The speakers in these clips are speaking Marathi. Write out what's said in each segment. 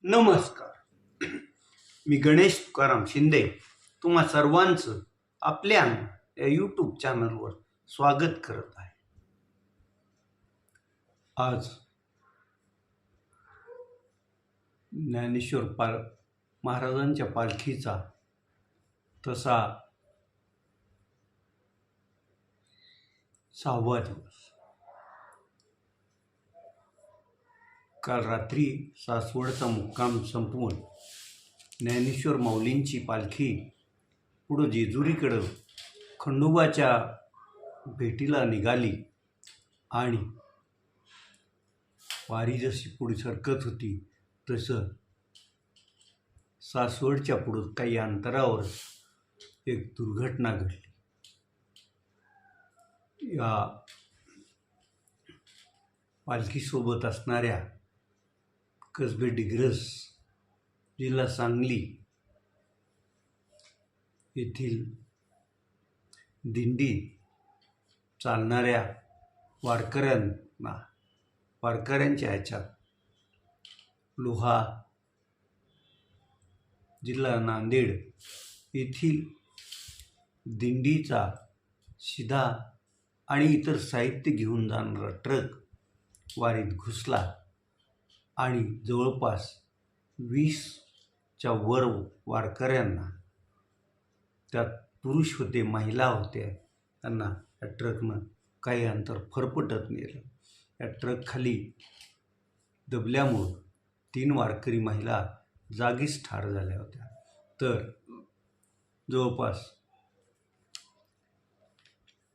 नमस्कार. मी गणेश तुकाराम शिंदे तुम्हा सर्वांचं आपल्या या यूट्यूब चॅनलवर स्वागत करत आहे. आज ज्ञानेश्वर महाराजांच्या पालखीचा तसा 6वा दिवस. काल रात्री सासवडचा मुक्काम संपवून ज्ञानेश्वर माऊलींची पालखी पुढं जेजुरीकडं खंडोबाच्या भेटीला निघाली आणि वारी जशी पुढे सरकत होती तसं सासवडच्या पुढं काही अंतरावर एक दुर्घटना घडली. या पालखीसोबत असणाऱ्या कसबे डिग्रस, जिल्हा सांगली येथील दिंडी चालणाऱ्या वारकऱ्यांच्या ह्याच्यात लोहा, जिल्हा नांदेड येथील दिंडीचा शिधा आणि इतर साहित्य घेऊन जाणारा ट्रक वारीत घुसला आणि जवळपास 20च्या वर वारकऱ्यांना, त्यात पुरुष होते, महिला होत्या, त्यांना या ट्रकनं काही अंतर फरफटत नेलं. या ट्रक खाली दबल्यामुळं 3 वारकरी महिला जागीच ठार झाल्या होत्या. तर जवळपास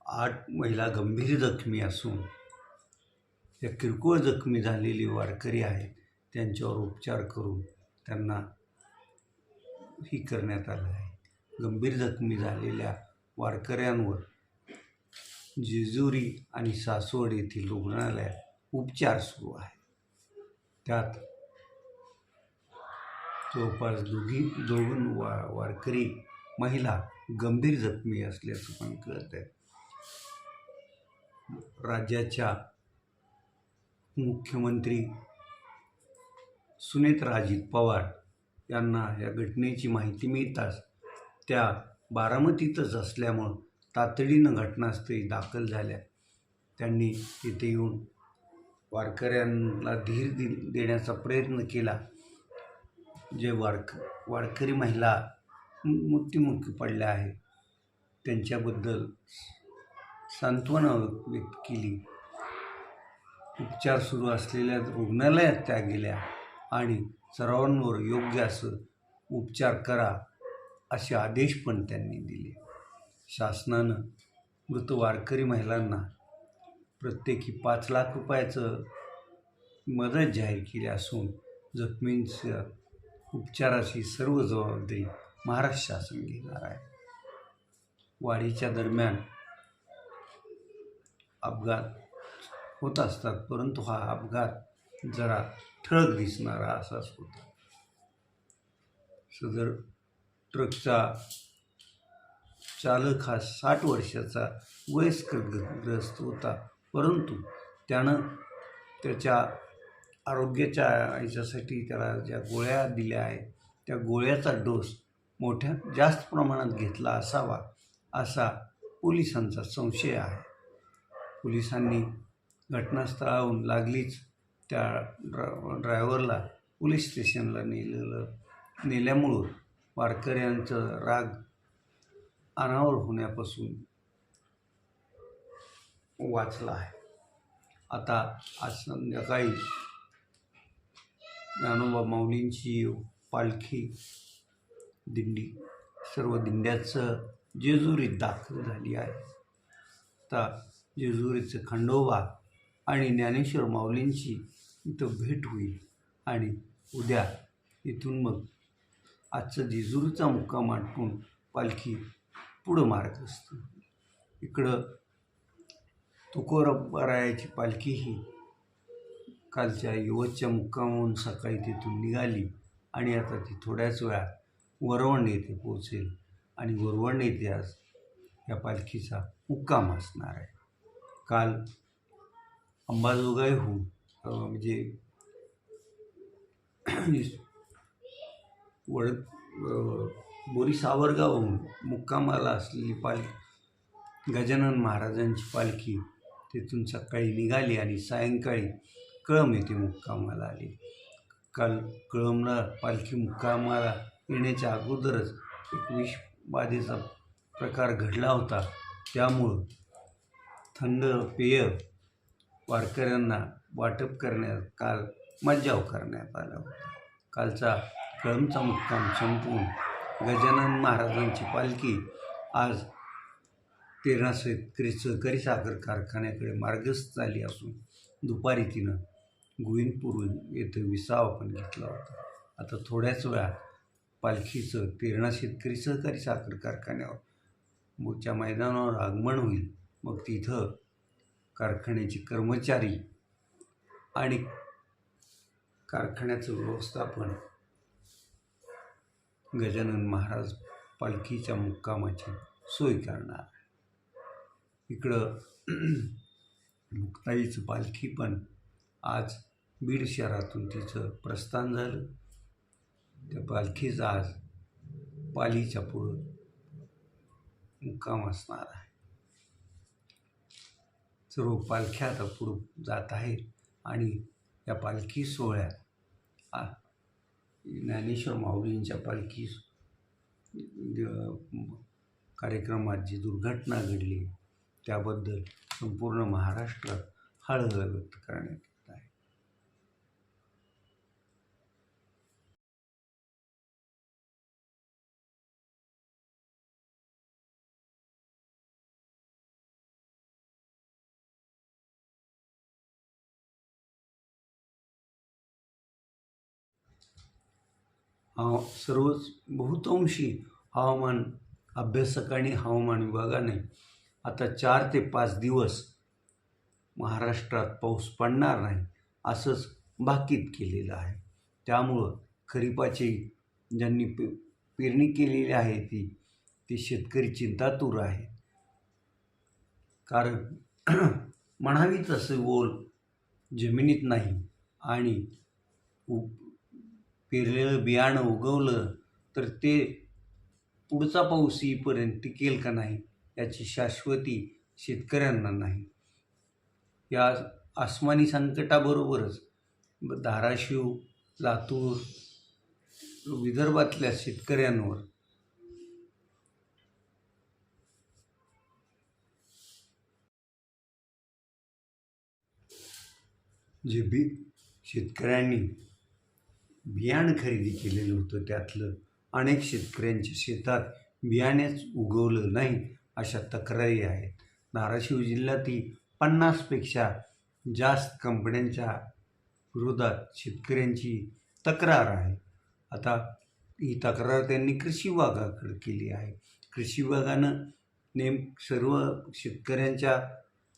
8 महिला गंभीर जखमी असून या किरकोळ जखमी झालेली वारकरी आहेत त्यांच्यावर उपचार करून त्यांना करण्यात आलं आहे. गंभीर जखमी झालेल्या वारकऱ्यांवर जेजुरी आणि सासवड येथील रुग्णालयात उपचार सुरू आहे. त्यात जवळपास दोन वारकरी महिला गंभीर जखमी असल्याचं पण कळत आहे. राज्याच्या मुख्यमंत्री सुनेत्राजी पवार यांना या घटनेची माहिती मिळताच त्या बारामतीतच असल्यामुळं तातडीनं घटनास्थळी दाखल झाल्या. त्यांनी तिथे येऊन वारकऱ्यांना धीर देण्याचा प्रयत्न केला. जे वारकरी महिला मृत्युमुखी पडल्या आहेत त्यांच्याबद्दल सांत्वना व्यक्त केली. उपचार सुरू असलेल्या रुग्णालयात त्या गेल्या आणि सर्वांवर योग्य असं उपचार करा असे आदेश पण त्यांनी दिले. शासनानं मृत वारकरी महिलांना प्रत्येकी 5 लाख रुपयाचं मदत जाहीर केली असून जखमींच्या उपचाराची सर्व जबाबदारी महाराष्ट्र शासन घेणार आहे. वारीच्या दरम्यान अपघात होत असतात, परंतु हा अपघात जरा ठळक दिसणारा असाच होता. सदर ट्रकचा चालक हा 60 वर्षाचा वयस्कर ग्रस्त होता, परंतु त्यानं त्याच्या आरोग्याच्या याच्यासाठी त्याला ज्या गोळ्या दिल्या आहेत त्या गोळ्याचा डोस जास्त प्रमाणात घेतला असावा असा पोलिसांचा संशय आहे. पोलिसांनी घटनास्थळाहून लागलीच त्या ड्रायव्हरला पोलीस स्टेशनला नेल्यामुळं वारकऱ्यांचं राग अनावर होण्यापासून वाचला आहे. आता आज संध्याकाळी ज्ञानोबा माऊलींची पालखी दिंडी सर्व दिंड्याचं जेजुरीत दाखल झाली आहे. आता जेजुरीचं खंडोबा आणि ज्ञानेश्वर माऊलींची इथं भेट होईल आणि उद्या इथून मग आजचं जेजुरीचा मुक्काम आटपून पालखी पुढं मार्ग असतं. इकडं तुकोबारायाची पालखी ही कालच्या यवतच्या मुक्कामाहून सकाळी तिथून निघाली आणि आता ती थोड्याच वेळात वरवण येथे पोहोचेल आणि वरवण येथे आज या पालखीचा मुक्काम असणार आहे. काल अंबाजोगाईहून म्हणजे वड बोरी सावरगावहून मुक्कामाला असलेली गजानन महाराजांची पालखी तिथून सकाळी निघाली आणि सायंकाळी कळंब येथे मुक्कामाला आली. काल कळंबला पालखी मुक्कामाला येण्याच्या अगोदरच एक विषबाधेचा प्रकार घडला होता. त्यामुळं थंड पेय वारकऱ्यांना वाटप करण्यात काल मज्जाव करण्यात आला होता. कालचा कळंबचा मुक्काम संपवून गजानन महाराजांची पालखी आज तेरणा शेतकरी सहकारी साखर कारखान्याकडे मार्गस्थ झाली असून दुपारी तिनं गोविंदपूर येथे विसावा पण घेतला होता. आता थोड्याच वेळात पालखीचं तेरणा शेतकरी सहकारी साखर कारखान्यावर मोठ्या मैदानावर आगमन होईल. मग तिथं कारखान्याचे कर्मचारी आणि कारखान्याचं व्यवस्थापन गजानन महाराज पालखीच्या मुक्कामाची सोय करणार. इकडं मुक्ताईचं पालखी पण आज बीड शहरातून तिचं प्रस्थान झालं. त्या पालखीचा आज पालीच्या पुढं मुक्काम असणार आहे. सर्व पालख्या आता पुढं जात आहेत आणि या पालखी सोहळ्यात ज्ञानेश्वर माऊलींच्या पालखी कार्यक्रमात जी दुर्घटना घडली त्याबद्दल संपूर्ण महाराष्ट्रात हळहळ व्यक्त करण्यात येत आहे. सर्वच बहुतांशी हवामान अभ्यासकांनी हवामान विभागाने आता 4 ते 5 दिवस महाराष्ट्रात पाऊस पडणार नाही असंच भाकीत केलेलं आहे. त्यामुळं खरीपाची ज्यांनी पेरणी केलेली आहे ते शेतकरी चिंतातूर आहे. कारण म्हणावी तसं ओल जमिनीत नाही आणि पेरलेलं बियाणं उगवलं तर ते पुढचा पाऊस येईपर्यंत टिकेल का नाही याची शाश्वती शेतकऱ्यांना नाही. या आसमानी संकटाबरोबरच धाराशिव, लातूर, विदर्भातल्या शेतकऱ्यांवर जे शेतकऱ्यांनी बियाणं खरेदी केलेलं होतं त्यातलं अनेक शेतकऱ्यांच्या शेतात बियाणेच उगवलं नाही अशा तक्रारी आहेत. धाराशिव जिल्ह्यातील 50पेक्षा जास्त कंपन्यांच्या विरोधात शेतकऱ्यांची तक्रार आहे. आता ही तक्रार त्यांनी कृषी विभागाकडे केली आहे. कृषी विभागानं सर्व शेतकऱ्यांच्या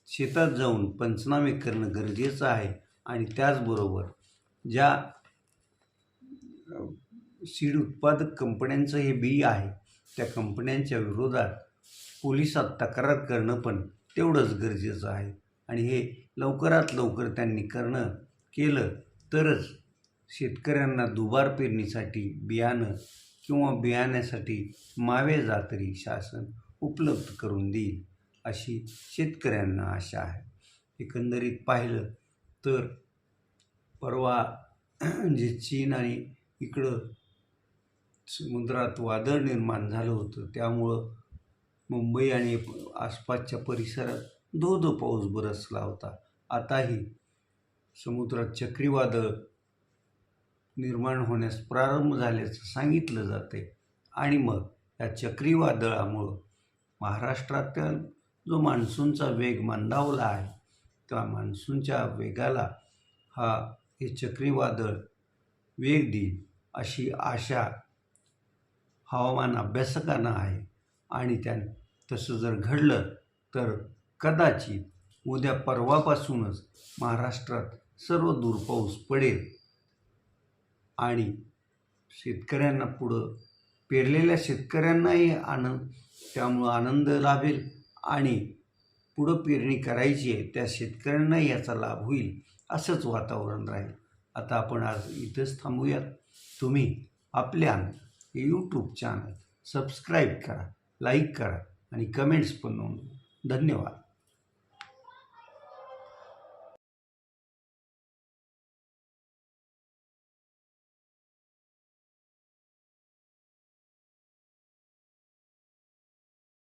शेतात जाऊन पंचनामे करणं गरजेचं आहे आणि त्याचबरोबर ज्या सीड उत्पादक कंपन्यांचं हे बी आहे त्या कंपन्यांच्या विरोधात पोलिसात तक्रार करणं पण तेवढंच गरजेचं आहे आणि हे लवकरात लवकर त्यांनी केलं तरच शेतकऱ्यांना दुबार पेरणीसाठी बियाणं किंवा बियाण्यासाठी मावे जातरी शासन उपलब्ध करून देईल अशी शेतकऱ्यांना आशा आहे. एकंदरीत पाहिलं तर परवा जे चीन आणि इकडं समुद्रात वादळ निर्माण झालं होतं त्यामुळं मुंबई आणि आसपासच्या परिसरात धो पाऊस बरसला होता. आताही समुद्रात चक्रीवादळ निर्माण होण्यास प्रारंभ झाल्याचं सांगितलं जाते आणि मग या चक्रीवादळामुळं महाराष्ट्रातील जो मान्सूनचा वेग मंदावला आहे त्या मान्सूनच्या वेगाला हे चक्रीवादळ वेग देईल अशी आशा हवामान अभ्यासकांना आहे आणि तसं जर घडलं तर कदाचित उद्या परवापासूनच महाराष्ट्रात सर्व दूर पाऊस पडेल आणि शेतकऱ्यांना पुढं पेरलेल्या शेतकऱ्यांनाही त्यामुळं आनंद लाभेल आणि पुढं पेरणी करायची आहे त्या शेतकऱ्यांनाही याचा लाभ होईल असंच वातावरण राहील. आता आपण आज इथंच थांबूयात. तुम्ही आपल्या हे यूट्यूब चॅनल सबस्क्राईब करा, लाईक करा आणि कमेंट्स पण नोंदवा. धन्यवाद.